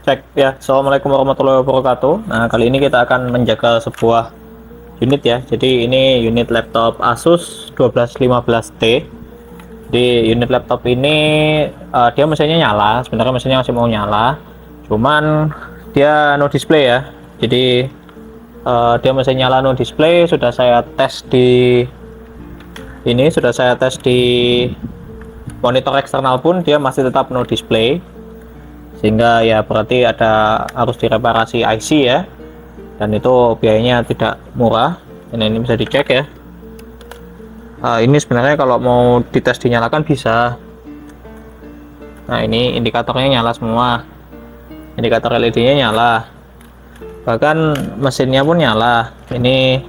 Cek ya. Assalamualaikum warahmatullahi wabarakatuh. Nah, kali ini kita akan menjaga sebuah unit ya. Jadi ini unit laptop Asus 1215T. Di unit laptop ini dia mesinnya nyala. Sebenarnya mesinnya masih mau nyala. Cuman dia no display ya. Jadi dia mesin nyala no display. Sudah saya tes di monitor eksternal pun dia masih tetap no display. Sehingga ya berarti harus direparasi IC ya, dan itu biayanya tidak murah. Ini bisa dicek ya. Ini sebenarnya kalau mau dites dinyalakan bisa. Nah, ini indikatornya nyala semua, indikator LED-nya nyala, bahkan mesinnya pun nyala. Ini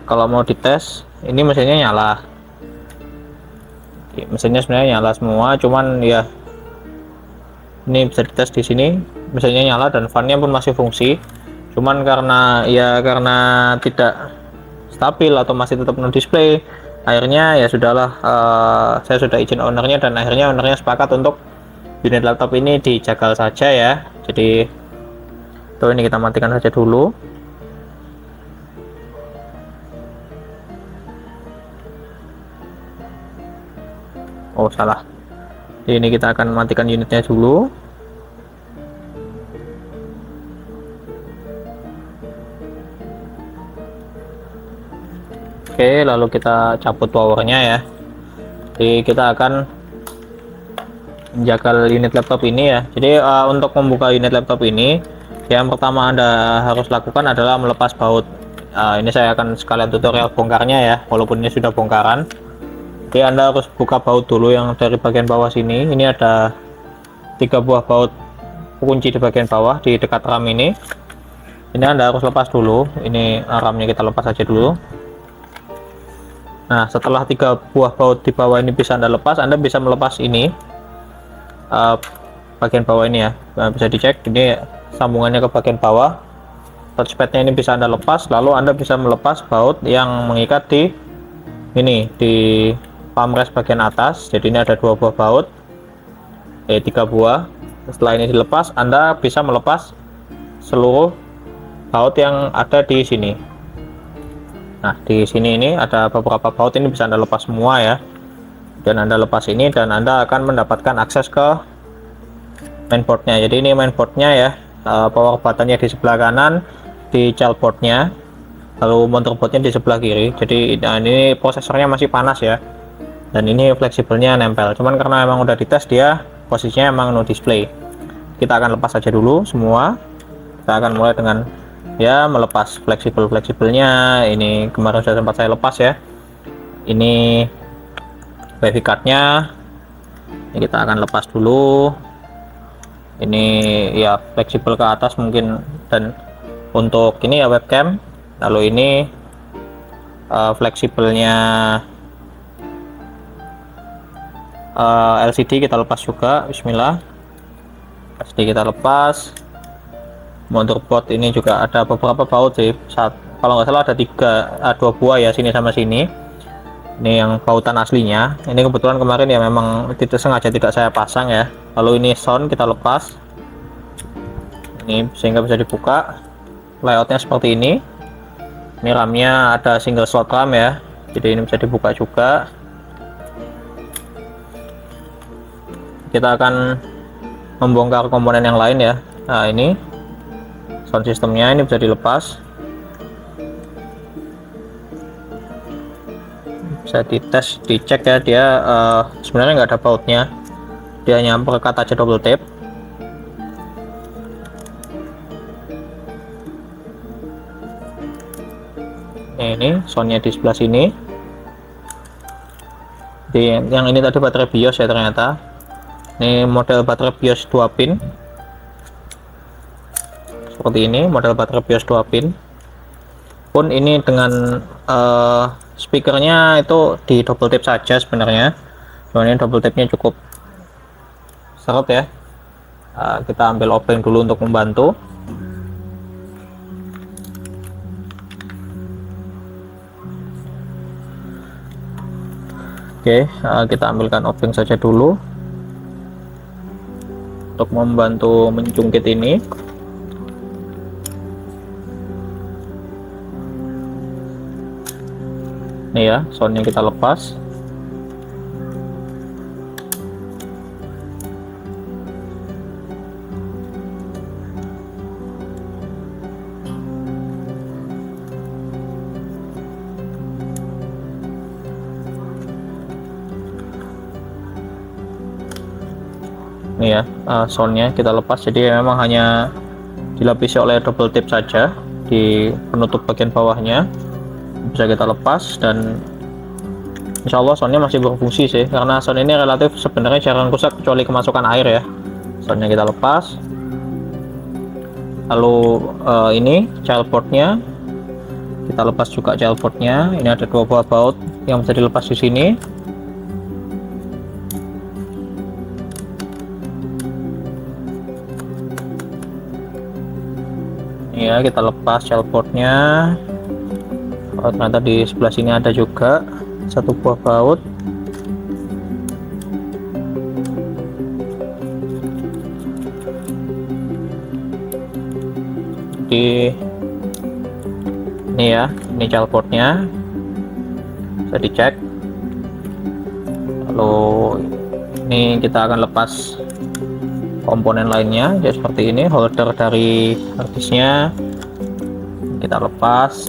kalau mau dites, ini mesinnya nyala, mesinnya sebenarnya nyala semua, cuman ya ini bisa dites di sini, mesinnya nyala dan fan-nya pun masih fungsi. Cuman karena tidak stabil atau masih tetap no display, akhirnya ya sudahlah, saya sudah izin ownernya dan akhirnya ownernya sepakat untuk unit laptop ini dijagal saja ya. Jadi ini kita matikan saja dulu. Oh, salah. Ini kita akan matikan unitnya dulu. Oke, lalu kita cabut powernya ya. Jadi kita akan menjaga unit laptop ini ya. Jadi untuk membuka unit laptop ini, yang pertama Anda harus lakukan adalah melepas baut. Ini saya akan sekalian tutorial bongkarnya ya, walaupun ini sudah bongkaran. Jadi Anda harus buka baut dulu yang dari bagian bawah sini. Ini ada 3 buah baut kunci di bagian bawah di dekat RAM ini. Ini Anda harus lepas dulu. Ini RAM-nya kita lepas aja dulu. Nah, setelah 3 buah baut di bawah ini bisa Anda lepas, Anda bisa melepas ini bagian bawah ini ya. Nah, bisa dicek ini sambungannya ke bagian bawah. Touchpadnya ini bisa Anda lepas, lalu Anda bisa melepas baut yang mengikat di armrest bagian atas. Jadi ini ada 2 buah baut, 3 buah. Setelah ini dilepas, Anda bisa melepas seluruh baut yang ada di sini. Nah, di sini ini ada beberapa baut, ini bisa Anda lepas semua ya. Dan Anda lepas ini dan Anda akan mendapatkan akses ke mainboardnya. Jadi ini mainboardnya ya, power buttonnya di sebelah kanan, di childboardnya, lalu motherboardnya di sebelah kiri. Jadi ini prosesornya masih panas ya, dan ini fleksibelnya nempel. Cuman karena emang udah dites, dia posisinya emang no display. Kita akan lepas saja dulu semua. Kita akan mulai dengan ya melepas fleksibelnya. Ini kemarin sudah sempat saya lepas ya. Ini graphic cardnya, ini kita akan lepas dulu. Ini ya fleksibel ke atas mungkin, dan untuk ini ya webcam. Lalu ini fleksibelnya LCD kita lepas juga. Bismillah. LCD kita lepas. Motherboard ini juga ada beberapa baut sih. Kalau nggak salah ada 2 buah ya, sini sama sini. Ini yang bautan aslinya. Ini kebetulan kemarin ya memang tidak sengaja tidak saya pasang ya. Lalu ini sound kita lepas. Ini sehingga bisa dibuka. Layoutnya seperti ini. Ini RAM-nya ada single slot RAM ya. Jadi ini bisa dibuka juga. Kita akan membongkar komponen yang lain ya. Nah, ini sound systemnya ini bisa dilepas, bisa dites, dicek ya. Dia sebenarnya nggak ada bautnya, dia hanya perekat aja double tape. Ini soundnya di sebelah sini. Yang ini tadi baterai BIOS ya ternyata. Ini model baterai BIOS 2 pin. Seperti ini model baterai BIOS 2 pin. Pun ini dengan speakernya itu di double tape saja sebenarnya. Cuman ini double tape-nya cukup seret ya. Kita ambil offline dulu untuk membantu. Oke, kita ambilkan offline saja dulu. untuk membantu mencungkit ini. Nih ya, soundnya kita lepas. Nih ya, soundnya kita lepas, jadi memang hanya dilapisi oleh double tip saja di penutup bagian bawahnya, bisa kita lepas. Dan insya Allah soundnya masih berfungsi sih, karena sound ini relatif sebenarnya jarang rusak kecuali kemasukan air ya. Soundnya kita lepas. Lalu ini childboardnya kita lepas juga. Childboardnya ini ada 2 buah baut yang bisa dilepas di sini. Ya, kita lepas childboardnya. Oh, ternyata di sebelah sini ada juga 1 buah baut. Di ini ya, ini childboardnya bisa dicek. Lalu ini kita akan lepas komponen lainnya ya, seperti ini. Holder dari harddisknya kita lepas,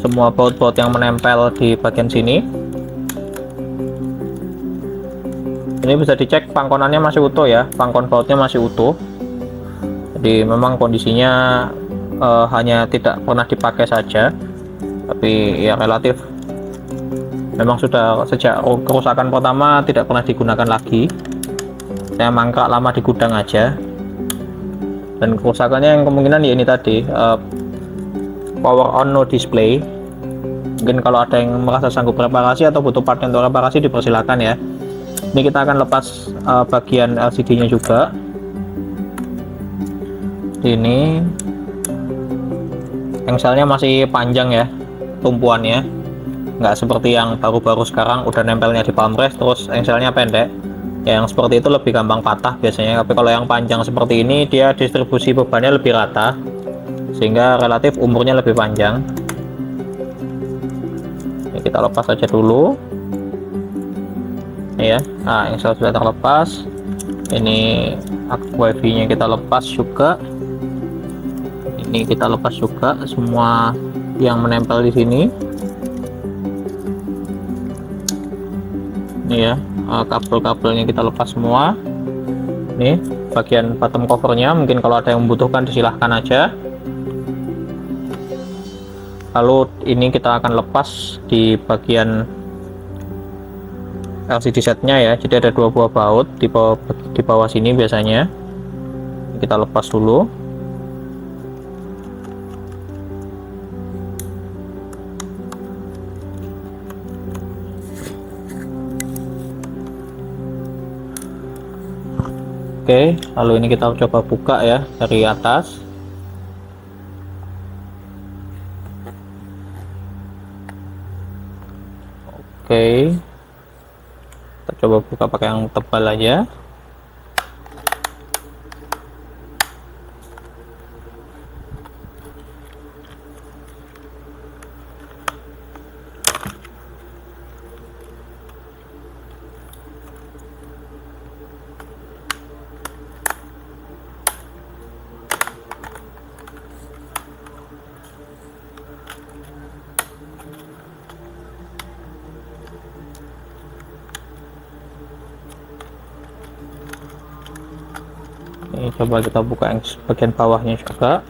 semua baut-baut yang menempel di bagian sini. Ini bisa dicek pangkonannya masih utuh ya, pangkon bautnya masih utuh, jadi memang kondisinya hanya tidak pernah dipakai saja, tapi ya relatif memang sudah sejak kerusakan pertama tidak pernah digunakan lagi. Saya mangkrak lama di gudang aja, dan kerusakannya yang kemungkinan ya ini tadi, power on no display. Mungkin kalau ada yang merasa sanggup reparasi atau butuh part untuk reparasi, dipersilakan ya. Ini kita akan lepas bagian LCD nya juga. Ini engselnya masih panjang ya tumpuannya, nggak seperti yang baru-baru sekarang udah nempelnya di palm rest terus engselnya pendek. Yang seperti itu lebih gampang patah biasanya, tapi kalau yang panjang seperti ini dia distribusi bebannya lebih rata sehingga relatif umurnya lebih panjang. Ini kita lepas saja dulu. Ini ya, nah engsel sudah terlepas. Ini wifi nya kita lepas juga. Ini kita lepas juga semua yang menempel di sini. Ini ya, kabel-kabelnya kita lepas semua. Nih bagian bottom covernya, mungkin kalau ada yang membutuhkan disilahkan aja. Lalu ini kita akan lepas di bagian LCD setnya ya, jadi ada 2 buah baut di bawah sini biasanya. Kita lepas dulu. Oke, lalu ini kita coba buka ya dari atas. Oke, kita coba buka pakai yang tebal aja. Ini coba kita buka yang bagian bawahnya juga.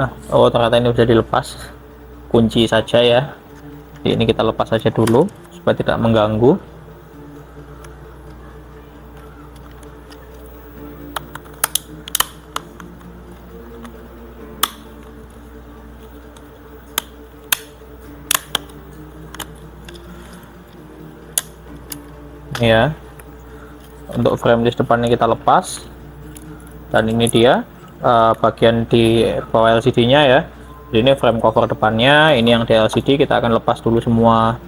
Nah, oh ternyata ini bisa dilepas, kunci saja ya. Jadi ini kita lepas saja dulu supaya tidak mengganggu. Ya, untuk frame list depannya kita lepas, dan ini dia bagian di bawah LCD-nya ya. Jadi ini frame cover depannya, ini yang di LCD kita akan lepas dulu semua.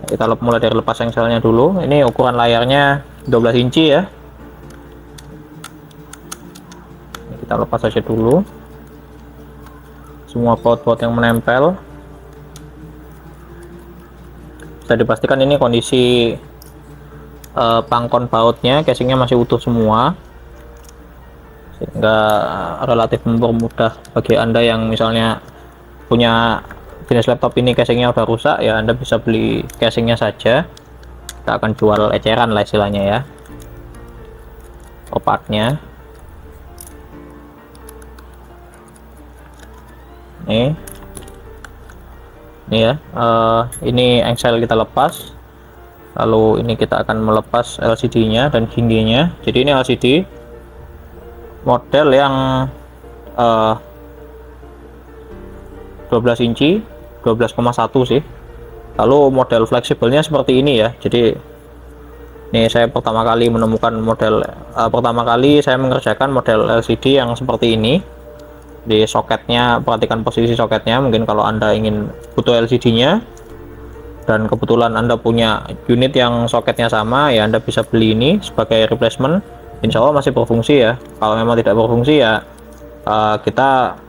Kita mulai dari lepas engselnya dulu. Ini ukuran layarnya 12 inci ya. Kita lepas saja dulu semua baut-baut yang menempel. Bisa dipastikan ini kondisi pangkon bautnya, casingnya masih utuh semua, sehingga relatif mempermudah bagi Anda yang misalnya punya jenis laptop ini casingnya udah rusak ya, Anda bisa beli casingnya saja. Kita akan jual eceran lah istilahnya ya, partnya. Ini ya, ini engsel kita lepas, lalu ini kita akan melepas LCD-nya dan hingginya. Jadi ini LCD model yang 12 inci, 12,1 sih. Lalu model fleksibelnya seperti ini ya. Jadi ini saya pertama kali menemukan model, pertama kali saya mengerjakan model LCD yang seperti ini. Di soketnya, perhatikan posisi soketnya. Mungkin kalau Anda ingin butuh LCD-nya dan kebetulan Anda punya unit yang soketnya sama ya, Anda bisa beli ini sebagai replacement. Insya Allah masih berfungsi ya. Kalau memang tidak berfungsi ya, kita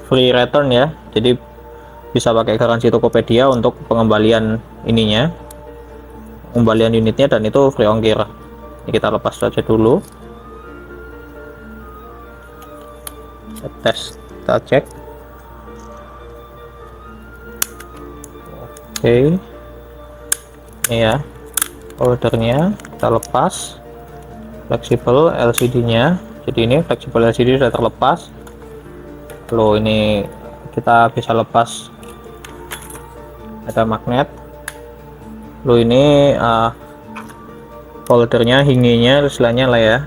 free return ya. Jadi bisa pakai garansi Tokopedia untuk pengembalian ininya, pengembalian unitnya, dan itu free ongkir. Ini kita lepas saja dulu. Tes, kita cek. Oke, ini ya holdernya kita lepas, fleksibel LCD-nya. Jadi ini fleksibel LCD sudah terlepas. Lalu ini kita bisa lepas, ada magnet. Lalu ini holdernya, hinginya istilahnya lah ya,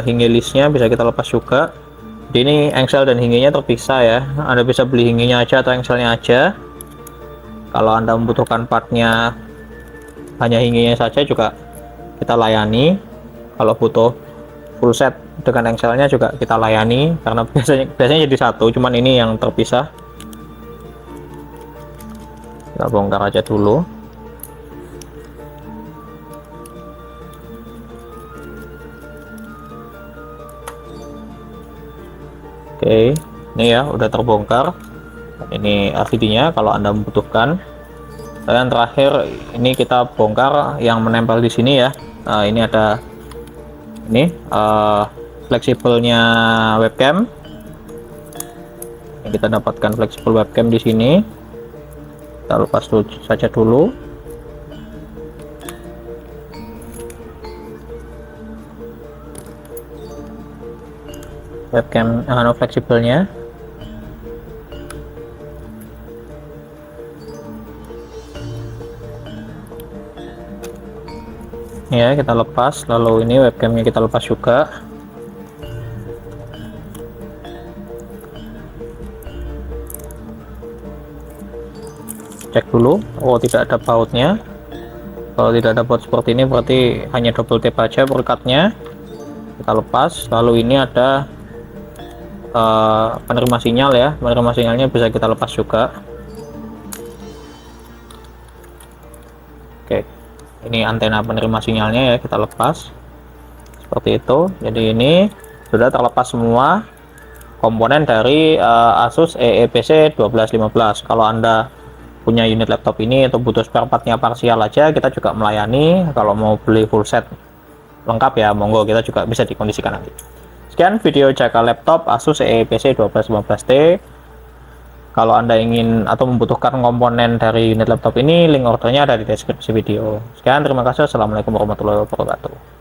hingi listnya bisa kita lepas juga. Jadi ini engsel dan hinginya terpisah ya. Anda bisa beli hinginya aja atau engselnya aja. Kalau Anda membutuhkan partnya hanya hinginya saja juga kita layani. Kalau butuh full set dengan engselnya juga kita layani, karena biasanya jadi satu, cuman ini yang terpisah. Kita bongkar aja dulu. Oke, ini ya udah terbongkar. Ini LCD-nya kalau Anda membutuhkan. Dan terakhir ini kita bongkar yang menempel di sini ya. Ini ada ini fleksibelnya webcam. Ini kita dapatkan fleksibel webcam di sini. Kita lepas saja dulu. Webcam fleksibelnya. Ya, kita lepas. Lalu ini webcamnya kita lepas juga. Cek dulu. Oh, tidak ada bautnya. Kalau tidak ada baut seperti ini berarti hanya double tape aja perekatnya. Kita lepas. Lalu ini ada penerima sinyal ya. Penerima sinyalnya bisa kita lepas juga. Oke, ini antena penerima sinyalnya ya, kita lepas seperti itu. Jadi ini sudah terlepas semua komponen dari Asus EEPC 1215. Kalau Anda punya unit laptop ini atau butuh spare partnya parsial aja, kita juga melayani. Kalau mau beli full set lengkap ya, monggo, kita juga bisa dikondisikan nanti. Sekian video jaga laptop Asus EEPC 1215T. Kalau Anda ingin atau membutuhkan komponen dari unit laptop ini, link ordernya ada di deskripsi video. Sekian, terima kasih. Assalamualaikum warahmatullahi wabarakatuh.